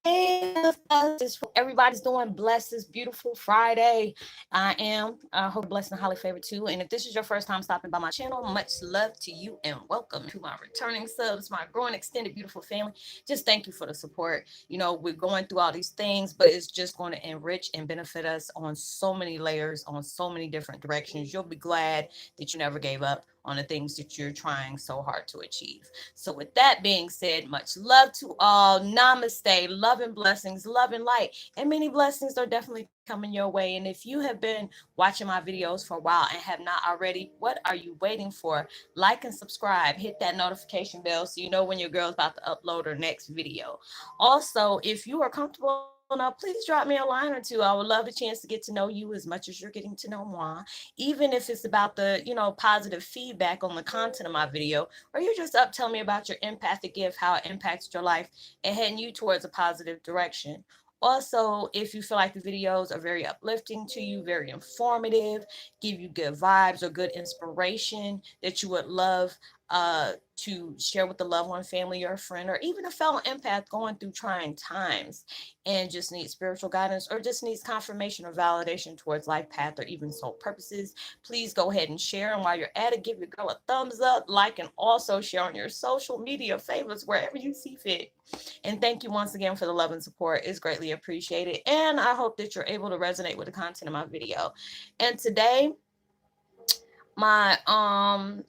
Hey, everybody's doing blessed this beautiful Friday. I hope blessed and highly favored too. And if this is your first time stopping by my channel, much love to you and welcome to my returning subs, my growing extended beautiful family. Just thank you for the support. We're going through all these things, but it's just going to enrich and benefit us on so many layers, on so many different directions. You'll be glad that you never gave up on the things that you're trying so hard to achieve. So, with that being said, much love to all. Namaste. Love and blessings, love and light. And many blessings are definitely coming your way. And if you have been watching my videos for a while and have not already, what are you waiting for? Like and subscribe. Hit that notification bell so you know when your girl's about to upload her next video. Also, if you are comfortable now, please drop me a line or two. I would love the chance to get to know you as much as you're getting to know moi, even if it's about the positive feedback on the content of my video, or you're just up telling me about your empathic gift, how it impacted your life, and heading you towards a positive direction. Also, if you feel like the videos are very uplifting to you, very informative, give you good vibes or good inspiration that you would love to share with the loved one, family, or a friend, or even a fellow empath going through trying times and just needs spiritual guidance or just needs confirmation or validation towards life path or even soul purposes, please go ahead and share. And while you're at it, give your girl a thumbs up, like, and also share on your social media favorites wherever you see fit. And thank you once again for the love and support. It's greatly appreciated. And I hope that you're able to resonate with the content of my video. And today, my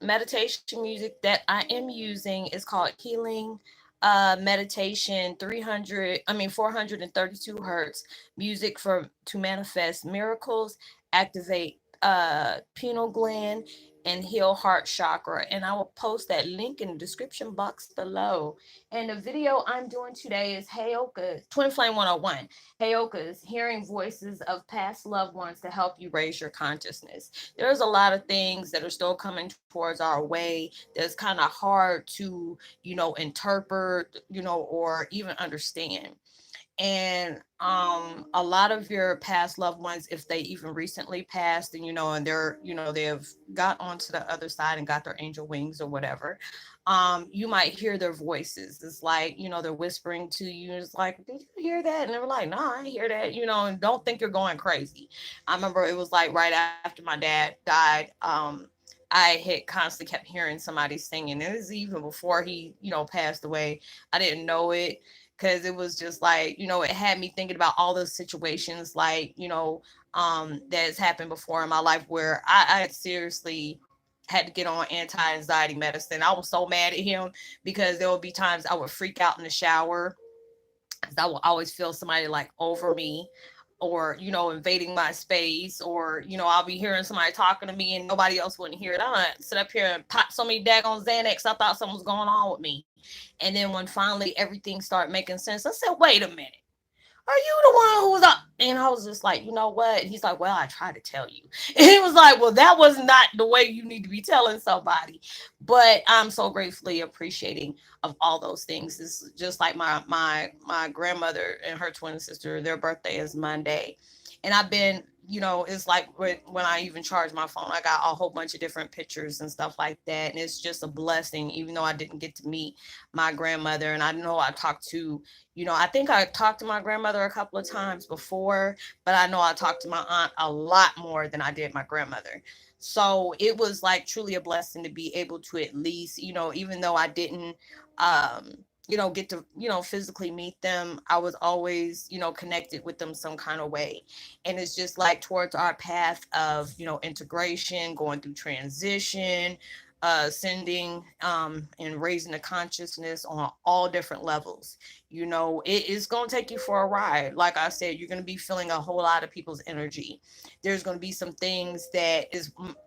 meditation music that I am using is called Healing Meditation 432 hertz music for to manifest miracles, activate pineal gland, and heal heart chakra. And I will post that link in the description box below. And the video I'm doing today is Heyoka Twin Flame 101. Heyoka's hearing voices of past loved ones to help you raise your consciousness. There's a lot of things that are still coming towards our way that's kind of hard to interpret, or even understand. And a lot of your past loved ones, if they even recently passed, and and they have got onto the other side and got their angel wings or whatever, you might hear their voices. It's like they're whispering to you. It's like, did you hear that? And they're like, no, I didn't hear that. And don't think you're going crazy. I remember it was like right after my dad died. I had constantly kept hearing somebody singing. It was even before he, passed away. I didn't know it because it was just like, it had me thinking about all those situations like, that's happened before in my life where I had seriously had to get on anti-anxiety medicine. I was so mad at him because there would be times I would freak out in the shower because I will always feel somebody like over me or invading my space, or I'll be hearing somebody talking to me and nobody else wouldn't hear it. I don't sit up here and pop so many daggone Xanax. I thought something was going on with me. And then when finally everything started making sense, I said, wait a minute, are you the one who was up? And I was just like, you know what? And he's like, well, I tried to tell you. And he was like, well, that was not the way you need to be telling somebody. But I'm so gratefully appreciating of all those things. It's just like my grandmother and her twin sister, their birthday is Monday. And I've been, it's like when I even charge my phone, I got a whole bunch of different pictures and stuff like that. And it's just a blessing, even though I didn't get to meet my grandmother. And I know I talked to I think I talked to my grandmother a couple of times before, but I know I talked to my aunt a lot more than I did my grandmother. So it was like truly a blessing to be able to at least, even though I didn't, get to, physically meet them, I was always, connected with them some kind of way. And it's just like towards our path of, integration, going through transition, sending and raising the consciousness on all different levels. It is going to take you for a ride. Like I said, you're going to be feeling a whole lot of people's energy. There's going to be some things that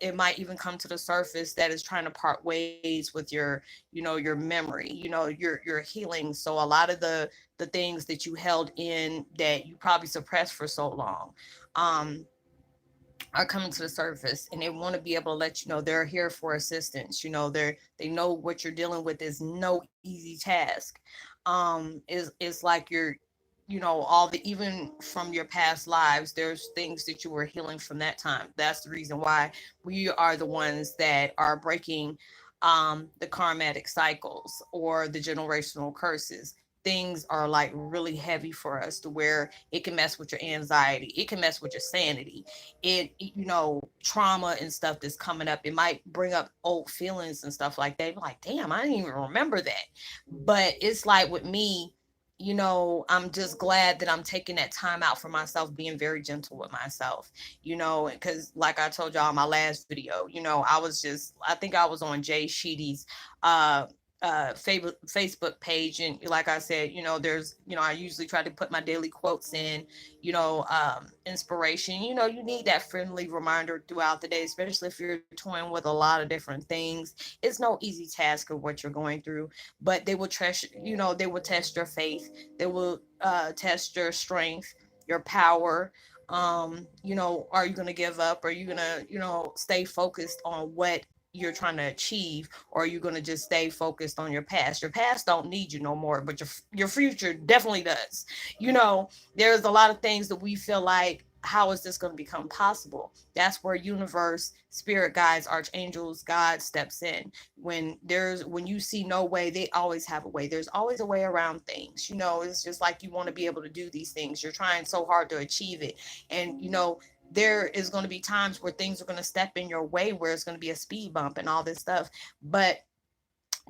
it might even come to the surface that is trying to part ways with your memory, your healing. So a lot of the things that you held in that you probably suppressed for so long, um, are coming to the surface, and they want to be able to let you know they're here for assistance. They know what you're dealing with is no easy task. Is like you're all the even from your past lives, there's things that you were healing from that time. That's the reason why we are the ones that are breaking the karmatic cycles or the generational curses. things are like really heavy for us to where it can mess with your anxiety, it can mess with your sanity, trauma and stuff that's coming up, it might bring up old feelings and stuff like that. You're like, damn, I didn't even remember that. But it's like with me, I'm just glad that I'm taking that time out for myself, being very gentle with myself, because like I told y'all in my last video, I think I was on Jay Sheedy's uh Facebook page, and like I said, there's, I usually try to put my daily quotes in, inspiration. You need that friendly reminder throughout the day, especially if you're toying with a lot of different things. It's no easy task of what you're going through, but they will test your faith, they will test your strength, your power. Are you going to give up? Are you going to, stay focused on what you're trying to achieve, or are you going to just stay focused on your past? Your past don't need you no more, but your future definitely does. There's a lot of things that we feel like, how is this going to become possible? That's where universe, spirit guides, archangels, God steps in. When you see no way, they always have a way. There's always a way around things. It's just like you want to be able to do these things, you're trying so hard to achieve it, and there is going to be times where things are going to step in your way, where it's going to be a speed bump and all this stuff. But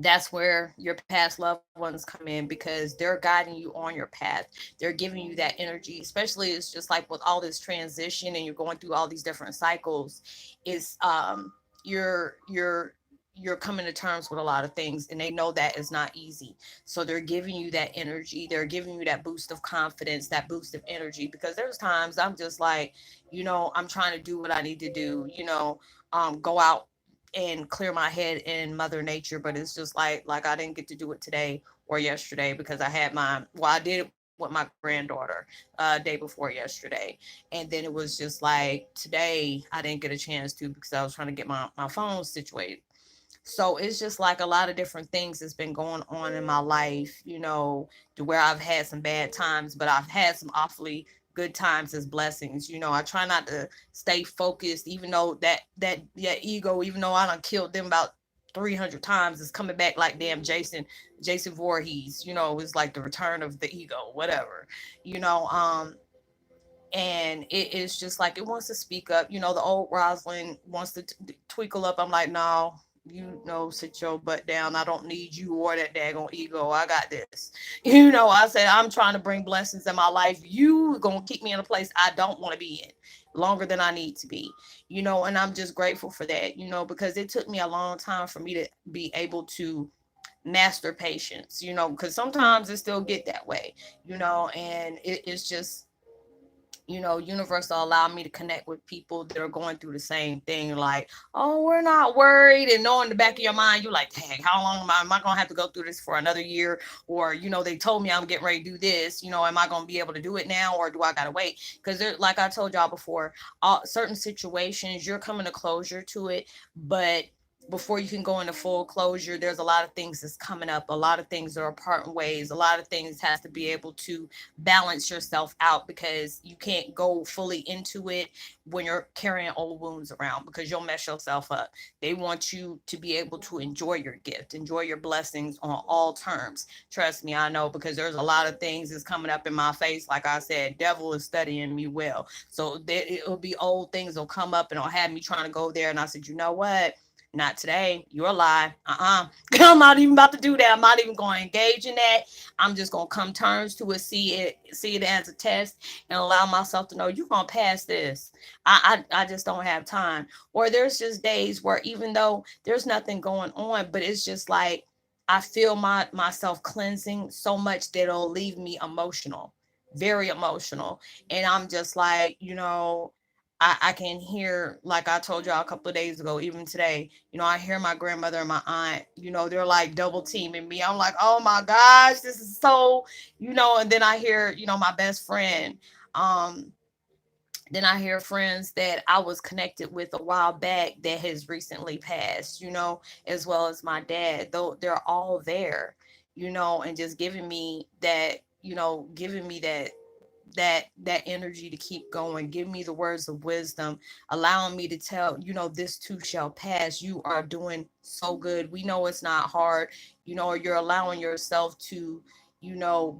that's where your past loved ones come in, because they're guiding you on your path. They're giving you that energy, especially it's just like with all this transition and you're going through all these different cycles. Is you're coming to terms with a lot of things, and they know that is not easy. So they're giving you that energy, they're giving you that boost of confidence, that boost of energy, because there's times I'm just like, I'm trying to do what I need to do, go out and clear my head in mother nature, but it's just like I didn't get to do it today or yesterday, because I did it with my granddaughter day before yesterday, and then it was just like today I didn't get a chance to, because I was trying to get my phone situated. So it's just like a lot of different things that's been going on in my life, to where I've had some bad times, but I've had some awfully good times as blessings. I try not to stay focused, even though that ego, even though I done killed them about 300 times, is coming back like damn Jason Voorhees. It's like the return of the ego, whatever. You know, um, and it is just like it wants to speak up. The old Roslynn wants to tweakle up. I'm like, no, sit your butt down. I don't need you or that daggone ego. I got this. I said, I'm trying to bring blessings in my life. You gonna keep me in a place I don't want to be in longer than I need to be. And I'm just grateful for that, because it took me a long time for me to be able to master patience, because sometimes it still get that way, and it's just, universe will allow me to connect with people that are going through the same thing. Like, oh, we're not worried. And knowing the back of your mind, you're like, dang, how long am I going to have to go through this for another year? Or, they told me I'm getting ready to do this. Am I going to be able to do it now? Or do I got to wait? Because like I told y'all before, certain situations, you're coming to closure to it. But before you can go into full closure, there's a lot of things that's coming up. A lot of things are parting ways. A lot of things has to be able to balance yourself out, because you can't go fully into it when you're carrying old wounds around, because you'll mess yourself up. They want you to be able to enjoy your gift, enjoy your blessings on all terms. Trust me, I know, because there's a lot of things that's coming up in my face. Like I said, devil is studying me well. So it'll be old things will come up and it'll have me trying to go there. And I said, you know what? Not today. You're a lie. I'm not even about to do that. I'm not even going to engage in that. I'm just gonna come terms to it, see it as a test, and allow myself to know you're gonna pass this. I just don't have time. Or there's just days where even though there's nothing going on, but it's just like I feel myself cleansing so much that it'll leave me emotional, very emotional, and I'm just like, I can hear, like I told y'all a couple of days ago, even today, I hear my grandmother and my aunt, they're like double teaming me. I'm like, oh my gosh, this is so, and then I hear, my best friend, um, then I hear friends that I was connected with a while back that has recently passed, as well as my dad, though they're all there, and just giving me that, giving me that energy to keep going, give me the words of wisdom, allowing me to tell, this too shall pass. You are doing so good. We know it's not hard. You're allowing yourself to,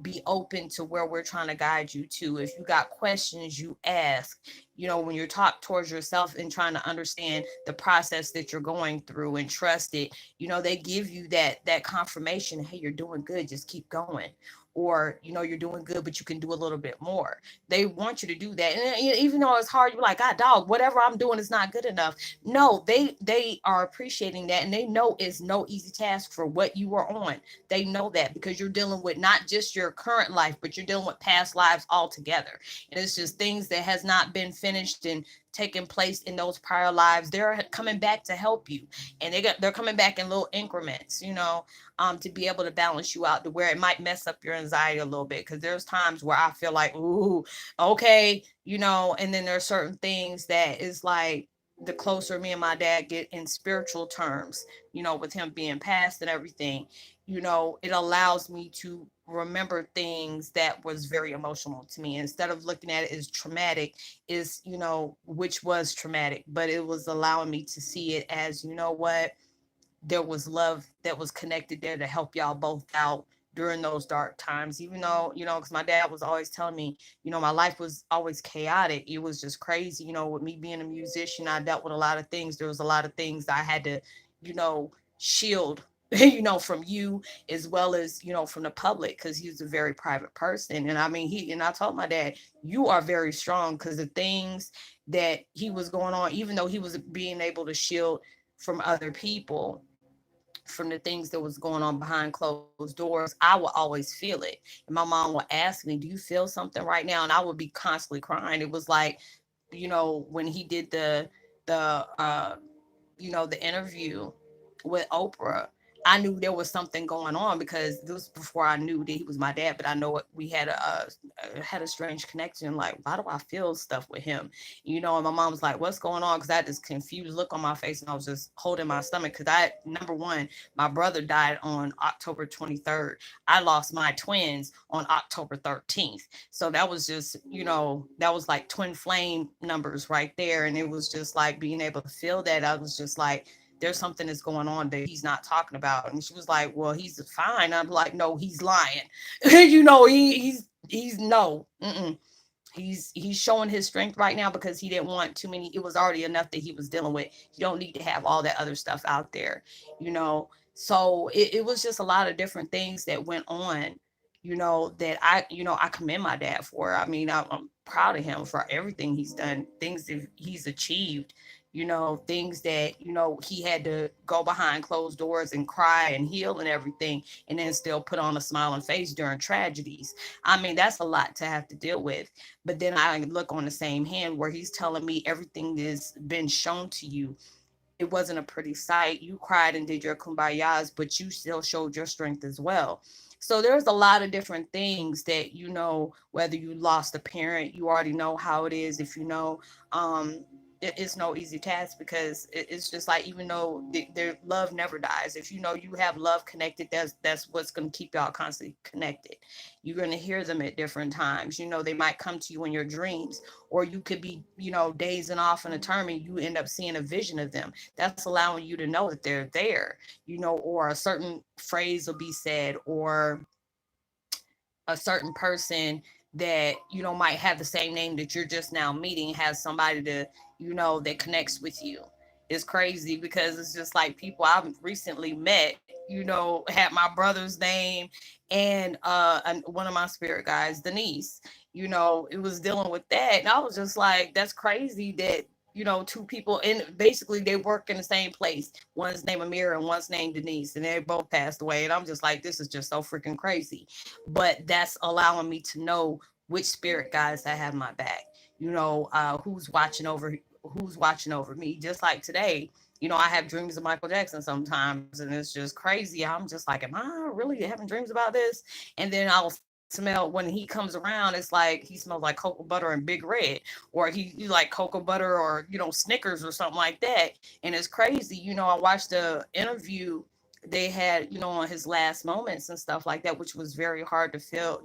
be open to where we're trying to guide you to. If you got questions, you ask. When you're talk towards yourself and trying to understand the process that you're going through and trust it, they give you that confirmation. Hey, you're doing good. Just keep going. Or you're doing good, but you can do a little bit more. They want you to do that, and even though it's hard, you're like, God, dog, whatever I'm doing is not good enough. No, they are appreciating that, and they know it's no easy task for what you are on. They know that because you're dealing with not just your current life, but you're dealing with past lives altogether. And it's just things that has not been finished and taken place in those prior lives. They're coming back to help you, and they're coming back in little increments, to be able to balance you out to where it might mess up your anxiety a little bit. Because there's times where I feel like, ooh, okay, and then there's certain things that is like, the closer me and my dad get in spiritual terms, with him being passed and everything, it allows me to remember things that was very emotional to me. Instead of looking at it as traumatic, is, which was traumatic, but it was allowing me to see it as, what, there was love that was connected there to help y'all both out during those dark times. Even though, because my dad was always telling me, my life was always chaotic. It was just crazy. With me being a musician, I dealt with a lot of things. There was a lot of things I had to, shield, from you, as well as, from the public, because he was a very private person. And I mean, I told my dad, you are very strong, because the things that he was going on, even though he was being able to shield from other people, from the things that was going on behind closed doors, I would always feel it. And my mom would ask me, do you feel something right now? And I would be constantly crying. It was like, when he did the interview with Oprah, I knew there was something going on, because this was before I knew that he was my dad. But I know we had a strange connection. Like, why do I feel stuff with him? And my mom was like, "What's going on?" Because I had this confused look on my face, and I was just holding my stomach. Because number one, my brother died on October 23rd. I lost my twins on October 13th. So that was just, that was like twin flame numbers right there. And it was just like being able to feel that. I was just like, there's something that's going on that he's not talking about. And she was like, well, he's fine. I'm like, no, he's lying. He's no. Mm-mm. He's showing his strength right now because he didn't want too many. It was already enough that he was dealing with. You don't need to have all that other stuff out there, you know. So it was just a lot of different things that went on, that I commend my dad for. I mean, I'm proud of him for everything he's done, things that he's achieved, things that, he had to go behind closed doors and cry and heal and everything, and then still put on a smiling face during tragedies. I mean, that's a lot to have to deal with. But then I look on the same hand where he's telling me everything that's been shown to you, it wasn't a pretty sight. You cried and did your kumbayas, but you still showed your strength as well. So there's a lot of different things that, whether you lost a parent, you already know how it is. If it's no easy task, because it's just like, even though their love never dies, if you have love connected, that's what's going to keep y'all constantly connected. You're going to hear them at different times. They might come to you in your dreams, or you could be, dazing off in a term, and you end up seeing a vision of them. That's allowing you to know that they're there, or a certain phrase will be said, or a certain person that might have the same name that you're just now meeting, has somebody to that connects with you. It's crazy, because it's just like people I've recently met, had my brother's name, and one of my spirit guys, Denise. It was dealing with that, and I was just like, that's crazy that two people, and basically they work in the same place. One's named Amira and one's named Denise, and they both passed away. And I'm just like, this is just so freaking crazy. But that's allowing me to know which spirit guides I have my back. Who's watching over me. Just like today, I have dreams of Michael Jackson sometimes, and it's just crazy. I'm just like, am I really having dreams about this? And then I'll smell, when he comes around, it's like he smells like cocoa butter and Big Red, or he like cocoa butter, or Snickers or something like that. And it's crazy. I watched the interview they had, on his last moments and stuff like that, which was very hard to feel,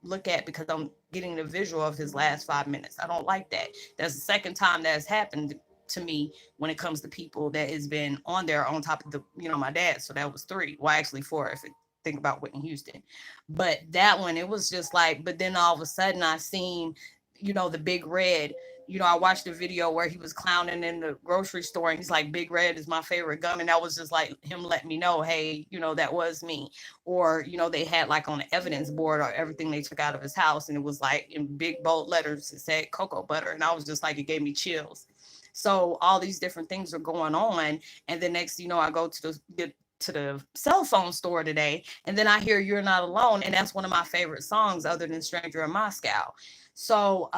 look at, because I'm getting the visual of his last 5 minutes. I don't like that. That's the second time that has happened to me when it comes to people that has been on there on top of my dad. So that was three. Well, actually four, if it think about Whitney Houston. But that one, it was just like, but then all of a sudden I seen, the Big Red. I watched a video where he was clowning in the grocery store and he's like, Big Red is my favorite gum. And that was just like him letting me know, hey, that was me. Or, they had like on the evidence board or everything they took out of his house. And it was like in big bold letters, it said cocoa butter. And I was just like, it gave me chills. So all these different things are going on. And the next, I go to the cell phone store today, and then I hear You're Not Alone, and that's one of my favorite songs other than Stranger in Moscow. So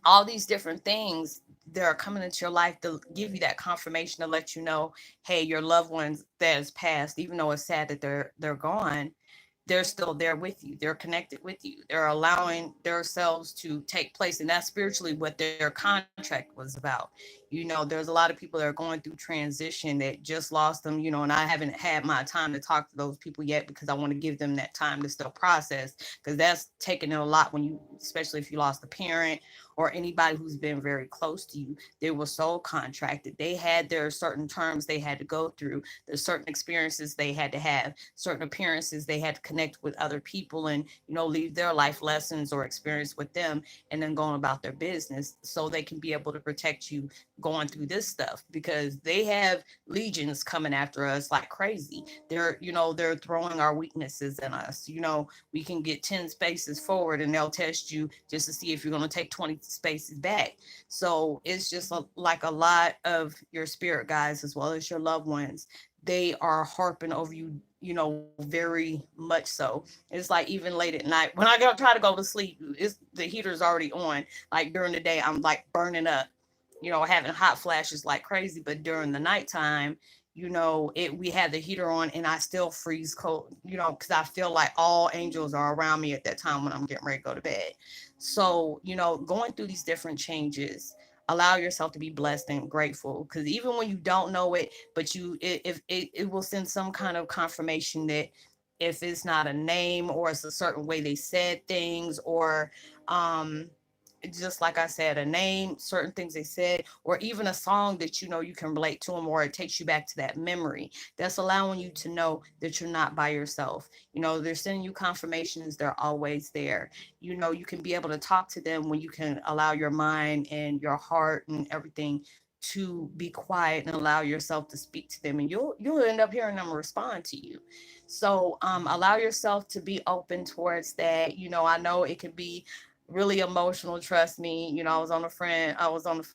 all these different things, they're coming into your life to give you that confirmation to let you know, hey, your loved ones that has passed, even though it's sad that they're gone, they're still there with you. They're connected with you. They're allowing themselves to take place. And that's spiritually what their contract was about. There's a lot of people that are going through transition that just lost them, and I haven't had my time to talk to those people yet because I want to give them that time to still process, because that's taking a lot when especially if you lost a parent or anybody who's been very close to you. They were soul contracted. They had their certain terms they had to go through. There's certain experiences they had to have, certain appearances they had to connect with other people and, leave their life lessons or experience with them, and then going about their business so they can be able to protect you going through this stuff, because they have legions coming after us like crazy. They're throwing our weaknesses in us. We can get 10 spaces forward and they'll test you just to see if you're going to take 20 spaces back. So it's just like a lot of your spirit guides as well as your loved ones. They are harping over you, very much so. It's like even late at night when I try to go to sleep, the heater's already on. Like during the day, I'm like burning up, having hot flashes like crazy. But during the nighttime, we have the heater on and I still freeze cold, because I feel like all angels are around me at that time when I'm getting ready to go to bed. So, going through these different changes, allow yourself to be blessed and grateful, because even when you don't know it, but it will send some kind of confirmation that if it's not a name or it's a certain way they said things, or um just like I said, a name, certain things they said, or even a song that you can relate to them, or it takes you back to that memory. That's allowing you to know that you're not by yourself. They're sending you confirmations, they're always there. You can be able to talk to them when you can allow your mind and your heart and everything to be quiet and allow yourself to speak to them, and you'll end up hearing them respond to you. So allow yourself to be open towards that. I know it can be really emotional, trust me. I was on the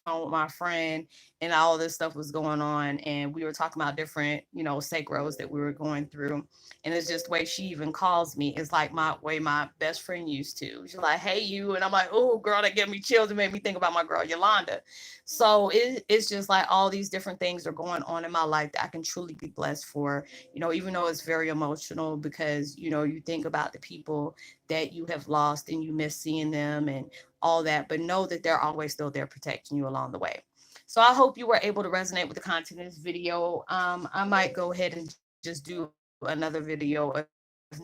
phone with my friend, and all this stuff was going on, and we were talking about different, sacros that we were going through. And it's just the way she even calls me. It's like my way my best friend used to. She's like, hey you, and I'm like, oh girl, that gave me chills and made me think about my girl Yolanda. So it's just like all these different things are going on in my life that I can truly be blessed for. Even though it's very emotional, because you think about the people that you have lost and you miss seeing them and all that, but know that they're always still there protecting you along the way. So I hope you were able to resonate with the content of this video. I might go ahead and just do another video. If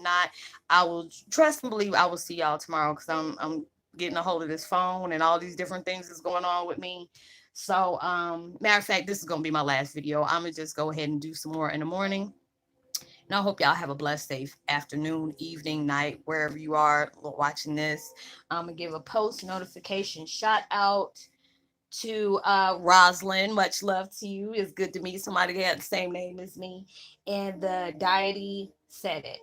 not, I will trust and believe I will see y'all tomorrow, because I'm getting a hold of this phone and all these different things is going on with me. So matter of fact, this is gonna be my last video. I'm gonna just go ahead and do some more in the morning. And I hope y'all have a blessed, safe afternoon, evening, night, wherever you are watching this. I'm going to give a post notification shout out to Roslynn. Much love to you. It's good to meet somebody that had the same name as me. And the deity said it.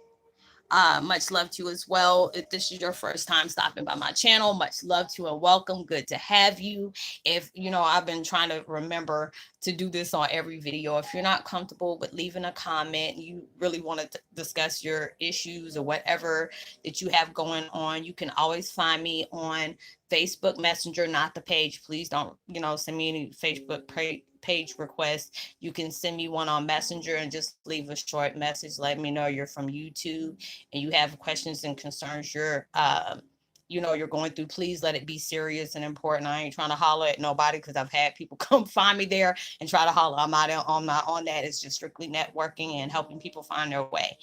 Much love to you as well. If this is your first time stopping by my channel, much love to you and welcome. Good to have you. If I've been trying to remember to do this on every video. If you're not comfortable with leaving a comment, you really want to discuss your issues or whatever that you have going on, you can always find me on Facebook Messenger, not the page. Please don't, send me any Facebook page requests. You can send me one on Messenger and just leave a short message. Let me know you're from YouTube and you have questions and concerns you're going through. Please let it be serious and important. I ain't trying to holler at nobody, because I've had people come find me there and try to holler. I'm not on that. It's just strictly networking and helping people find their way.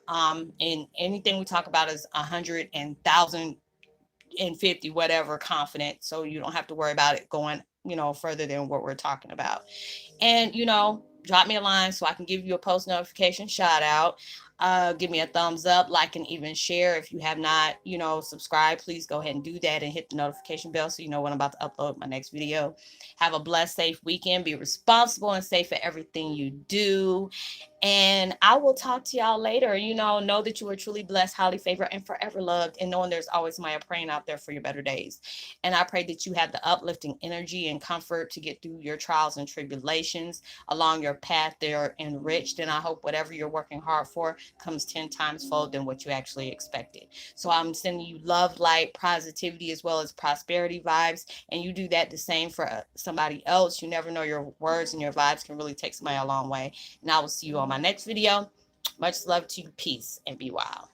And anything we talk about is 100,050 whatever confident, so you don't have to worry about it going further than what we're talking about. And drop me a line so I can give you a post notification shout out. Give me a thumbs up, like, and even share. If you have not, subscribed, please go ahead and do that and hit the notification bell so you know when I'm about to upload my next video. Have a blessed, safe weekend. Be responsible and safe for everything you do. And I will talk to y'all later. Know that you are truly blessed, highly favored, and forever loved, and knowing there's always Maya praying out there for your better days. And I pray that you have the uplifting energy and comfort to get through your trials and tribulations along your path. They're enriched, and I hope whatever you're working hard for comes 10 times fold than what you actually expected. So I'm sending you love, light, positivity, as well as prosperity vibes, and you do that the same for somebody else. You never know, your words and your vibes can really take somebody a long way. And I will see you on my next video. Much love to you. Peace and be wild.